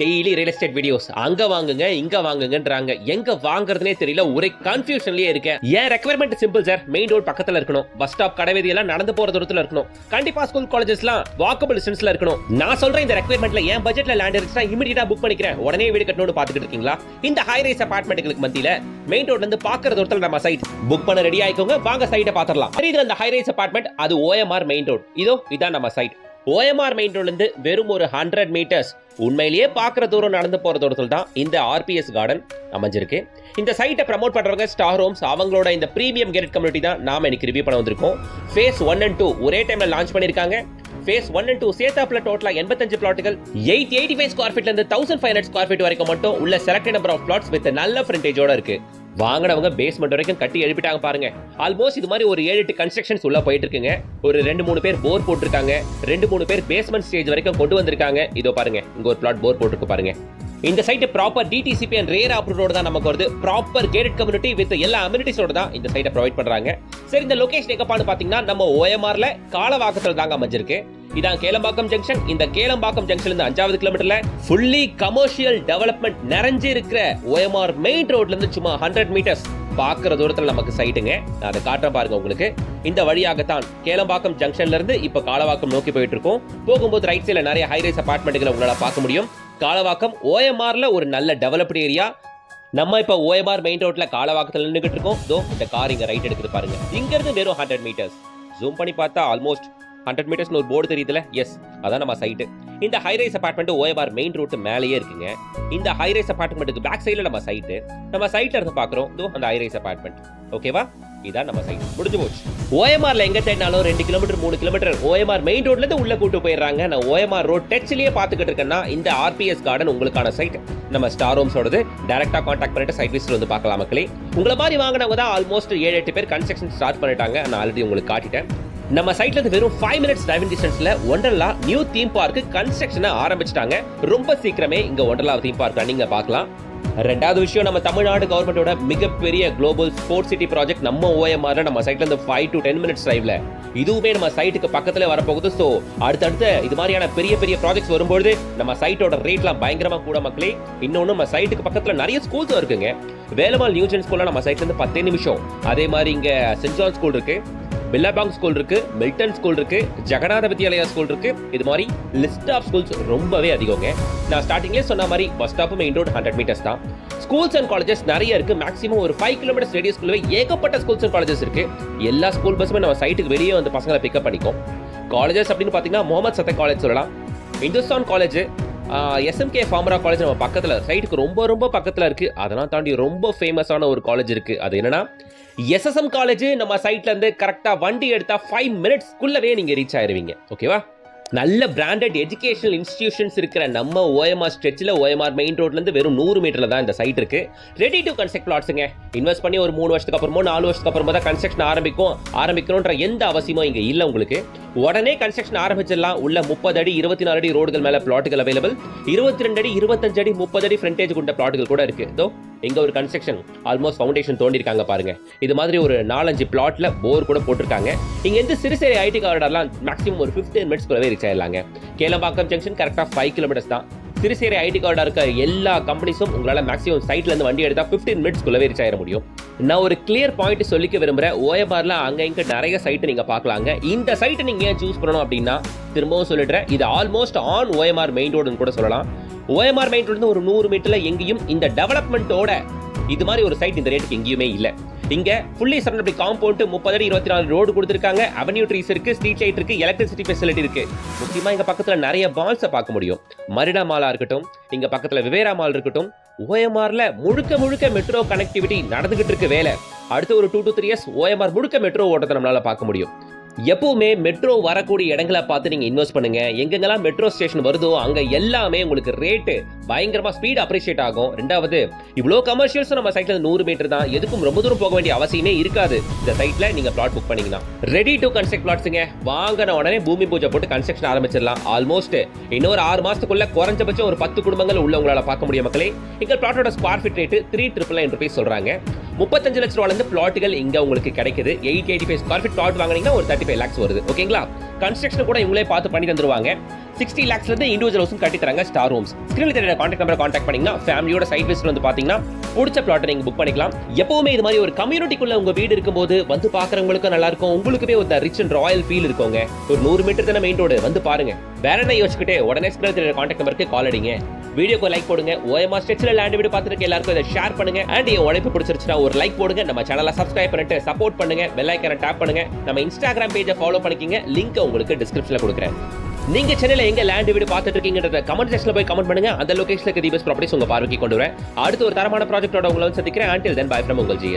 Daily real estate videos அங்க வாங்குங்க இங்க வாங்குங்கன்றாங்க. எங்க வாங்குறதுனே தெரியல, ஒரே கன்ஃபியூஷன்லயே இருக்கேன். ஏன் requirement simple sir. Main road பக்கத்துல இருக்கணும், பஸ் ஸ்டாப் கடைவீதி எல்லாம் நடந்து போற தூரத்துல இருக்கணும், கண்டிப்பா ஸ்கூல் காலேஜஸ்லாம் வாக்கபிள் டிஸ்டன்ஸ்ல இருக்கணும். நான் சொல்றேன் இந்த ரெக்யர்மெண்ட்ல என் பட்ஜெட்ல லேண்ட் இருந்துச்சுன்னா இமிடியேட்டா புக் பண்ணிக்கிறேன். உடனே வீடு கட்டணும்னு பாத்துக்கிட்டு இருக்கீங்களா? இந்த ஹை ரைஸ் அபார்ட்மெண்ட்களுக்கு மத்தியில மெயின் ரோட்ல இருந்து பாக்குற தூரத்துல நம்ம சைட் புக் பண்ண ரெடி ஆயிக்கோங்க. வாங்க சைட்டை பாத்திரலாம். இது அந்த ஹை ரைஸ் அபார்ட்மெண்ட், அது OMR மெயின் ரோட். இதான் நம்ம சைட். OMR மெயின் ரோட்ல இருந்து வெறும் ஒரு 100 மீட்டர்ஸ் உண்மையிலேயே பாக்குற தூரம் நடந்து போற தூரத்துல தான் இந்த RPS கார்டன் அமைஞ்சிருக்கு. இந்த சைட்டை ப்ரமோட் பண்றவங்க ஸ்டார் ஹோம்ஸ். அவங்களோட இந்த பிரீமியம் கேட்டட் கம்யூனிட்டி தான் நாம இன்னைக்கு ரிவ்யூ பண்ண வந்திருக்கோம். ஃபேஸ் 1 and 2 ஒரே டைம்ல லான்ச் பண்ணிருக்காங்க. ஃபேஸ் 1 and 2 சேர்த்தாப்ல டோட்டலா 85 பிளாட்டுகள் 885 ஸ்கொயர் ஃபீட்ல இருந்து 1500 ஸ்கொயர் ஃபீட் வரைக்கும் மட்டும் உள்ள selected number of plots with நல்ல ஃப்ரண்டேஜோட இருக்கு. வாங்கினவங்க பேஸ்மெண்ட் வரைக்கும் கட்டி எழுப்பிட்டாங்க பாருங்க. ஆல்மோஸ்ட் இது மாதிரி ஒரு 7-8 கன்ஸ்ட்ரக்ஷன்ஸ் உள்ள போயிட்டு இருக்குங்க. ஒரு 2-3 பேர் போர் போட்டிருக்காங்க, 2-3 பேர் பேஸ்மெண்ட் ஸ்டேஜ் வரைக்கும் கொண்டு வந்திருக்காங்க. இதோ பாருங்க, இங்க ஒரு பிளாட் போர் போட்டுருக்கு பாருங்க. இந்த site proper DTCP and RERA அப்ரூவோட தான் நமக்கு வருது. ப்ராப்பர் கேட்டட் கம்யூனிட்டி வித் எல்லா அம்யூனிட்டிஸோட தான் இந்த சைட்டை ப்ரொவைட் பண்றாங்க. சரி, இந்த லொகேஷன் எங்கப்பான்னு பாத்தீங்கன்னா நம்ம OMRல காலவாக்கத்துல தாங்க அமைஞ்சிருக்கு. இதான் கேளம்பாக்கம் ஜங்ஷன். இந்த கேளம்பாக்கம் ஜங்ஷன்ல இருந்து 5வது கிலோமீட்டர்ல ஃபுல்லி கமர்ஷியல் டெவலப்மெண்ட் நிறைஞ்சு இருக்கிற OMR மெயின் ரோட்ல இருந்து சும்மா 100 மீட்டர்ஸ் பாக்குற தூரத்துல நமக்கு சைட்டுங்க. நான் அதை காட்டுறேன் பாருங்க உங்களுக்கு. இந்த வழியாகத்தான் கேளம்பாக்கம் ஜங்ஷன்ல இருந்து இப்ப காலவாக்கம் நோக்கி போயிட்டு இருக்கோம். போகும்போது ரைட் சைடுல நிறைய ஹைரைஸ் அபார்ட்மெண்ட்களை உங்களால பார்க்க முடியும். காலவாக்கம் OMRல ஒரு நல்ல டெவலப்டு ஏரியா. நம்ம இப்ப OMR மெயின் ரோட்ல காலவாக்கத்துல நின்னுகிட்டு இருக்கோம். இந்த கார் இங்க ரைட் எடுக்குது பாருங்க. இங்க இருந்து வெறும் 100 மீட்டர்ஸ். ஜூம் பண்ணி பார்த்தா ஆல்மோஸ்ட் 100 மீட்டர்ஸ் ஒரு போர்டு தெரியுதுல? எஸ், அதான் நம்ம சைட். இந்த high-rise apartment OMR main road மேலேயே இருக்குங்க. இந்த ஹைரைஸ் அபார்ட்மெண்ட்டுக்கு பேக் சைடுல நம்ம சைட். நம்ம சைட்ல இருந்து பாக்குறோம் அந்த ஹைரைஸ் அபார்ட்மெண்ட். ஓகேவா? இதான் நம்ம சைட். முடிஞ்சு போச்சு. OMRல எங்க தேடினாலும் 2 கிலோமீட்டர் 3 கிலோமீட்டர் OMR மெயின் ரோட்ல இருந்து உள்ள கூட்டு போயிடுறாங்க. நான் OMR ரோட் டச்லயே பாத்துக்கிட்டு இருக்கேன்னா இந்த RPS கார்டன் உங்களுக்கான சைட். நம்ம ஸ்டார் ஹோம்ஸோடது. டைரக்டா கான்டாக்ட் பண்ணிட்டு சைட் விசிட் வந்து பார்க்கலாம் மக்களே. உங்களை மாதிரி வாங்கினவங்க தான் ஆல்மோஸ்ட் 7-8 பேர் கன்ஸ்ட்ரக்ஷன் ஸ்டார்ட் பண்ணிட்டாங்க. நான் ஆல்ரெடி உங்களுக்கு காட்டிட்டேன். நம்ம சைட்ல இருந்து வெறும் 5 மினிட்ஸ் டிரைவிங் டிஸ்டன்ஸ்ல ஒண்டர்லா நியூ தீம் பார்க் கன்ஸ்ட்ரக்ஷனை ஆரம்பிச்சிட்டாங்க. ரொம்ப சீக்கிரமே இங்க ஒண்டர்லா தீம் பார்க் நீங்க பார்க்கலாம். ரெண்டாவது விஷயம், நம்ம தமிழ்நாடு கவர்மெண்டோட மிகப்பெரிய குளோபல் ஸ்போர்ட்ஸ் சிட்டி ப்ராஜெக்ட் நம்ம OMRல நம்ம சைட்ல இருந்து 5 to 10 மினிட்ஸ் டிரைவ்ல இதுவுமே நம்ம சைட்டுக்கு பக்கத்துல வரப்போகுது. ஸோ அடுத்தடுத்து இது மாதிரியான பெரிய பெரிய ப்ராஜெக்ட்ஸ் வரும்போது நம்ம சைட்டோட ரேட்லாம் பயங்கரமா கூட மக்களே. இன்னொன்னு, நம்ம சைட்டுக்கு பக்கத்துல நிறைய ஸ்கூல்ஸ் இருக்குங்க. வேலம்மாள் நியூஜன் ஸ்கூல்ல நம்ம சைட்ல இருந்து 10 நிமிஷம். அதே மாதிரி இங்க சென்ட் ஜான் ஸ்கூல் இருக்கு, பில்லாபாங் ஸ்கூல் இருக்கு, மில்டன் ஸ்கூல் இருக்கு, ஜெகநாத வித்யாலயா ஸ்கூல் இருக்கு. இது மாதிரி லிஸ்ட் ஆஃப் ஸ்கூல்ஸ் ரொம்பவே அதிகங்க. நான் ஸ்டார்டிங்லேயே சொன்ன மாதிரி bus stop main road 100 metres தான். ஸ்கூல்ஸ் அண்ட் காலேஜஸ் நிறைய இருக்கு. மேக்ஸிமம் ஒரு 5 கிலோமீட்டர்ஸ் ரேடியஸ்குள்ளவே ஏகப்பட்ட ஸ்கூல்ஸ் அண்ட் காலேஜஸ் இருக்கு. எல்லா ஸ்கூல் பஸ்ஸுமே நம்ம சைட்டுக்கு வெளியே வந்து பசங்களை பிக்கப் பண்ணிக்கும். காலேஜஸ் அப்படின்னு பார்த்தீங்கன்னா முகமது சத்தக் காலேஜ் சொல்லலாம், இந்துஸ்தான் காலேஜ், SMK ஃபார்மரா காலேஜ் நம்ம பக்கத்துல சைட்டுக்கு ரொம்ப ரொம்ப பக்கத்துல இருக்கு. அதெல்லாம் தாண்டி ரொம்ப ஃபேமஸான ஒரு காலேஜ் இருக்கு. அது என்னன்னா SSM காலேஜ். நம்ம சைட்ல இருந்து கரெக்டா வண்டி எடுத்தா 5 மினிட்ஸ்க்குள்ளவே நீங்க ரீச் ஆயிருவீங்க. ஓகேவா? நல்ல பிராண்டட் எஜுகேஷனல் இன்ஸ்டிடியூஷன்ஸ் இருக்கிற நம்ம OMR ஸ்ட்ரெச்சில் OMR மெயின் ரோட்ல இருந்து வெறும் 100 மீட்டர்ல தான் இந்த சைட் இருக்கு. ரெடி டு கன்ஸ்ட்ரக்ட் பிளாட்ஸுங்க. இன்வெஸ்ட் பண்ணி ஒரு 3 வருஷத்துக்கு அப்புறமோ 4 வருஷத்துக்கு அப்புறமா தான் கன்ஸ்ட்ரக்ஷன் ஆரம்பிக்கணும்ன்ற எந்த அவசியமும் இங்க இல்ல உங்களுக்கு. உடனே கன்ஸ்ட்ரக்ஷன் ஆரம்பிச்சிடலாம். உள்ள 30 அடி 24 அடி ரோடுகள் மேல பிளாட்டுகள் அவைலபிள். 22 அடி 25 அடி 30 அடி ஃப்ரண்டேஜ் கொண்ட பிளாட்டுகள் கூட இருக்கு. எங்க ஒரு கன்ஸ்ட்ரக்ஷன் ஆல்மோஸ்ட் ஃபவுண்டேஷன் தோண்டிருக்காங்க பாருங்க. இது மாதிரி ஒரு 4-5 பிளாட்ல போர் கூட போட்டிருக்காங்க. இங்க இருந்து சிறுசேரி IT காரிடார்லாம் மேக்ஸிமம் ஒரு 15 மினிட்ஸ்க்குள்ளவே ரீச் ஆயிடலாங்க. கேளம்பாக்கம் ஜங்ஷன் கரெக்டா 5 கிலோமீட்டர்ஸ் தான். சிறுசேரி IT காரிடார் இருக்க எல்லா கம்பெனிஸும் உங்களால மேக்ஸிமம் சைட்ல இருந்து வண்டி எடுத்தா 15 மினிட்ஸ்க்குள்ளவே ரீச் ஆயிட முடியும். நான் ஒரு கிளியர் பாயிண்ட் சொல்லிக்க விரும்புறேன். OMRல அங்க இங்க நிறைய சைட் நீங்க பார்க்கலாங்க. இந்த சைட்டை நீங்க ஏன் சூஸ் பண்ணணும் அப்படின்னா, திரும்பவும் சொல்லிடுறேன், இது ஆல்மோஸ்ட் ஆன் OMR மெயின் ரோடுன்னு கூட சொல்லலாம். OMR மெயின் ரோடு ஒரு 100 மீட்டர்ல எங்கேயும் இந்த டெவலப்மெண்ட்டோட இது மாதிரி ஒரு சைட் இந்த ரேட்டுக்கு எங்கேயுமே இல்ல. இங்க ஃபுல்லி சரௌண்டட் காம்பவுண்ட் 30 அடி 24 ரோடு கொடுத்திருக்காங்க. அவென்யூ ட்ரீஸ் இருக்கு, ஸ்ட்ரீட் லைட் இருக்கு, எலக்ட்ரிசிட்டி ஃபெசிலிட்டி இருக்கு. முக்கியமா இங்க பக்கத்துல நிறைய மால்ஸை பார்க்க முடியும். மரினா மாலா இருக்கட்டும், இங்க பக்கத்துல விவேரா மால் இருக்கட்டும். OMRல முழுக்க மெட்ரோ கனெக்டிவிட்டி நடந்துகிட்டு இருக்கு வேலை. அடுத்து ஒரு 2 to 3 இயர்ஸ் OMR முழுக்க மெட்ரோ ஓட்டத்தை நம்மளால பார்க்க முடியும். எப்பவுமே மெட்ரோ வரக்கூடிய இடங்களை பார்த்து நீங்க இன்வெஸ்ட் பண்ணுங்க. எங்கெங்கெல்லாம் மெட்ரோ ஸ்டேஷன் வருதோ அங்க எல்லாமே உங்களுக்கு ரேட்டு பயங்கரமா ஸ்பீட் அப்ரிஷியேட் ஆகும். ரெண்டாவது, இவ்வளோ கமர்ஷியல்ஸ் நம்ம சைட்ல 100 மீட்டர் தான். எதுக்கும் ரொம்ப தூரம் போக வேண்டிய அவசியமே இருக்காது. இந்த சைட்ல நீங்க பிளாட் புக் பண்ணீங்கன்னா ரெடி டு கன்ஸ்ட்ரக்ட் பிளாட்ஸுங்க. வாங்கின உடனே பூமி பூஜை போட்டு கன்ஸ்ட்ரக்ஷன் ஆரம்பிச்சிடலாம். ஆல்மோஸ்ட் இன்னொரு 6 மாசத்துக்குள்ள குறைஞ்சபட்சம் ஒரு 10 குடும்பங்கள் உள்ள உங்களால பார்க்க முடியும் மக்களே. எங்க பிளாட்டோட ஸ்கொயர் ஃபீட் ரேட்டு 3,999 ரூபீஸ் சொல்றாங்க. 35 லட்ச ரூபாயில இருந்து பிளாட்டுகள் இங்க உங்களுக்கு கிடைக்குது. 885 ஸ்கொயர் ஃபீட் பிளாட் வாங்குனீங்கன்னா ஒரு 35 lakhs வருது. ஓகேங்களா? கன்ஸ்ட்ரக்ஷன் கூட இவங்களே பார்த்து பண்ணி தந்துருவாங்க. 60 lakhsல இருந்து இண்டிவிஜுவல் ஹவுஸும் கட்டி தராங்க ஸ்டார் ஹோம்ஸ். ஸ்கிரீன்ல தெரியற கான்டாக்ட் நம்பரை கான்டாக்ட் பண்ணீங்கன்னா ஃபேமிலியோட சைட் விசிட் வந்து பாத்தீங்கன்னா பிடிச்ச பிளாட்டை நீங்க புக் பண்ணிக்கலாம். எப்பவுமே இது மாதிரி ஒரு கம்யூனிட்டிக்குள்ள உங்க வீடு இருக்கும்போது வந்து பாக்குறவங்களுக்கு நல்லா இருக்கும், உங்களுக்குமே ஒரு ரிச் அண்ட் ராயல் ஃபீல் இருக்குங்க. ஒரு 100 மீட்டர் தானே மெயின் ரோடு, வந்து பாருங்க. வேற என்ன யோசிச்சுக்கிட்டே உடனே ஸ்கிரீன்ல தெரியற கான்டாக்ட் நம்பருக்கு கால் அடிங்க. வீடியோக்கு லைக் போடுங்க. OMR ஸ்ட்ரெச்ல லேண்ட் வீடு பார்த்துட்டு எல்லாருக்கும் இதை ஷேர் பண்ணுங்க. அண்ட் என் உழைப்பு பிடிச்சிருச்சுன்னா ஒரு லைக் போடுங்க. நம்ம சேனலை சப்ஸ்கிரைப் பண்ணிட்டு சப்போர்ட் பண்ணுங்க. பெல் ஐகானை டாப் பண்ணுங்க. நம்ம இன்ஸ்டாகிராம் பேஜை ஃபாலோ பண்ணிக்கங்க. லிங்க் உங்களுக்கு டிஸ்கிரிப்ஷன்ல கொடுக்குறேன். நீங்க சென்னையில எங்க லேண்ட் வீடு பார்த்துட்டு இருக்கீங்கன்றத கமெண்ட் செக்ஷன்ல போய் கமெண்ட் பண்ணுங்க. அந்த லொகேஷன்ல இருக்க தி பெஸ்ட் ப்ராப்பர்ட்டிஸ் உங்க பார்வைக்கு கொண்டு வரேன். அடுத்து ஒரு தரமான ப்ராஜெக்ட்டோட உங்களை வந்து சந்திக்கிறேன். until then bye from உங்கள் GS.